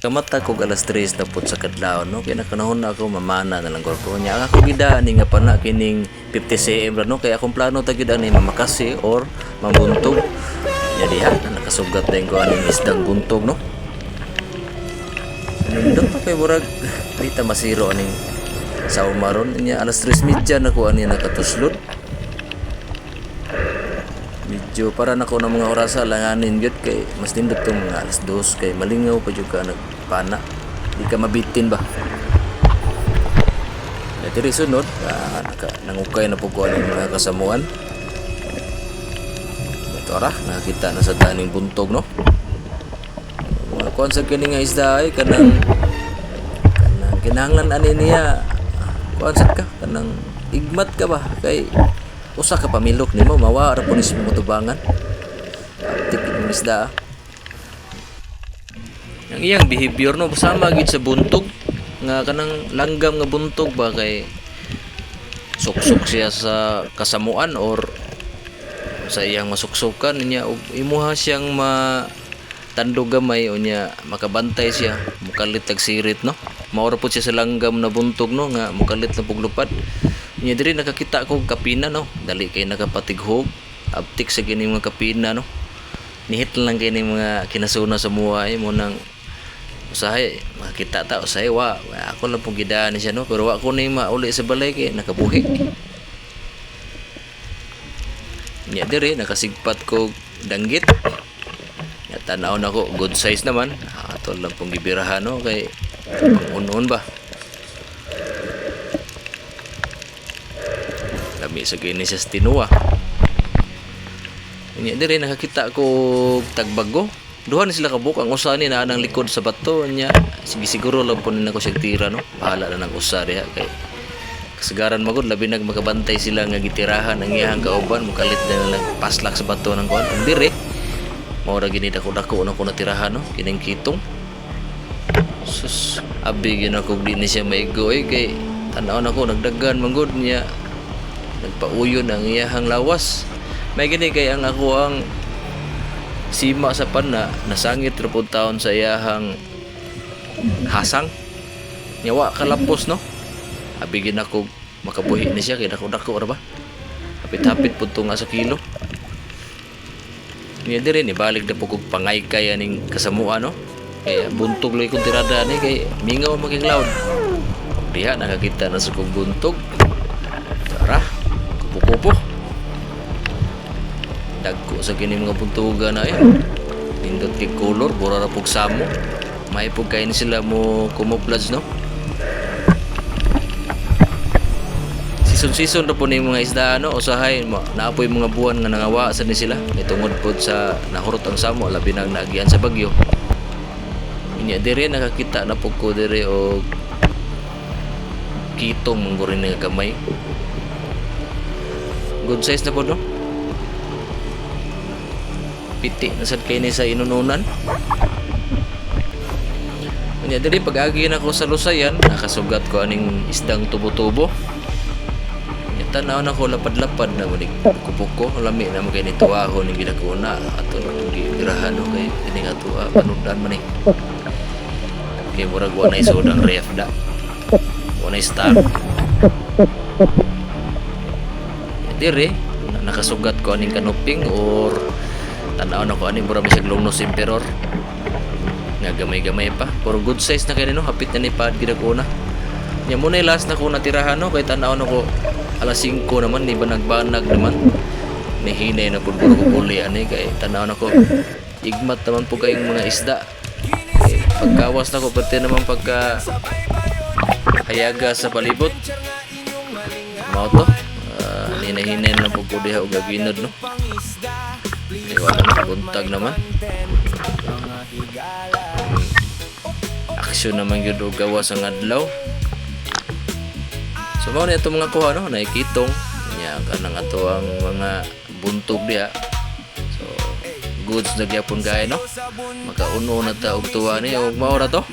Kamata ko alas 3 na pud sa kadlaw no kay nakanahon na ako mamana na lang ko nya ako gidaan nga pana kining 50 cm ra no kay akong plano ta gid ani mamakasi or mabuntog nya diha nakasugat na ko aning isdang buntog no nindot pa kay murag dita masiro aning sa umaron nya alas 3:30 na ko ani nakatuslod medyo para nako na mga oras langanin gyud kay mas tindot tong mga alas 2 kay malingaw pa jud ka nagpana di ka mabitin ba diri sunod nangukay na po ko ang mga kasamuan ito ra nakita na sa daning buntog no mga kuan sa kini nga isda ay kanang kinahanglan ani niya kuan sa ka kanang igmat ka ba kay usa ka pamilok nimo mawa ra punis mo tubangan aptik ng isda ang iyang behavior no sama gid sa buntog nga kanang langgam nga buntog ba kay suksok siya sa kasamuan or sa iyang masuksukan niya ug imuha siyang matandog gamay o niya makabantay siya mukalit tag sirit no maura pud siya sa langgam na buntog no nga mukalit na puglupad nya diri nakakita ko kapina no dali kay nakapatighog aptik sa kini mga kapina no nihit lang kay ni mga kinasuna sa muhay mo nang usahay makita ta usahay wa ako lang pong gidaan siya no pero wa ko ni mauli sa balay kay nakabuhi nya diri nakasigpat ko danggit nya tanaw nako good size naman ato lang pong gibirahan no kay unon ba kami sa gini sa tinuwa nya diri nakakita ko tagbago duha ni sila kabuk ang usa ni naa nang likod sa bato nya sige siguro lang po nako siya tira no bahala na nang usa diha kay kasagaran magud labi nag makabantay sila nga gitirahan ang iyang kauban mukalit na lang paslak sa bato ng kuan ang dire mao ra gini dako-dako na ko natirahan no kining kitong sus abi gyud ako di ni siya maigo kay tanaw nako nagdagan manggod niya nagpauyon ang iyahang lawas may gini kay ang ako ang sima sa pana nasangit ra pud taon sa iyahang hasang nyawa kalapos no abigin ako makabuhi ni siya kay dako-dako ra ba hapit-hapit pud tunga sa kilo niya diri ni balik na pug pangay kay aning kasamuan no kay buntog lay kung tirada ni kay mingaw maging loud diha nakakita na sa kong buntog tara kupo dagko sa kini mga buntugan na yan nindot kay color bura ra pug samo may pug kay ni sila mo camouflage no season na po ni mga isda no usahay naapoy mga buwan nga nangawa sa ni sila kay tungod pod sa nahurot ang samo labi nang naagian sa bagyo inya dire nakakita na pug ko dire og kitong manggurin nga gamay good size na po no piti na sad kay ni sa inununan nya diri pag-agi na ko sa lusayan nakasugat ko aning isdang tubo-tubo nya tanaw na ko lapad-lapad na munig kupuko lami na mo kay ni tuwaho ning gidakuna ato girahan no kay kini ato panudan man kay murag wa nay sodang ref da wa nay stock diri nakasugat ko aning kanuping or tanaw na ko aning mura bisag lungnos emperor nga gamay-gamay pa pero good size na kay no hapit na ni pad gid ako na nya mo nay last na ko natirahan no kay tanaw na ko alas 5 naman ni banag-banag naman ni hinay na pud ko uli ani kay tanaw na ko igmat naman po kayong mga isda pagkawas na ko pati naman pagka hayaga sa palibot mao to hinay-hinay na po ko diha og gaginod no kaya wala na buntag naman aksyon naman yun o gawas ang adlaw so mao na ito mga kuha no nakikitong nya kanang ato ang mga buntog diha so goods na gyapon kay no makauno na ta og tuwa ni og mao ra to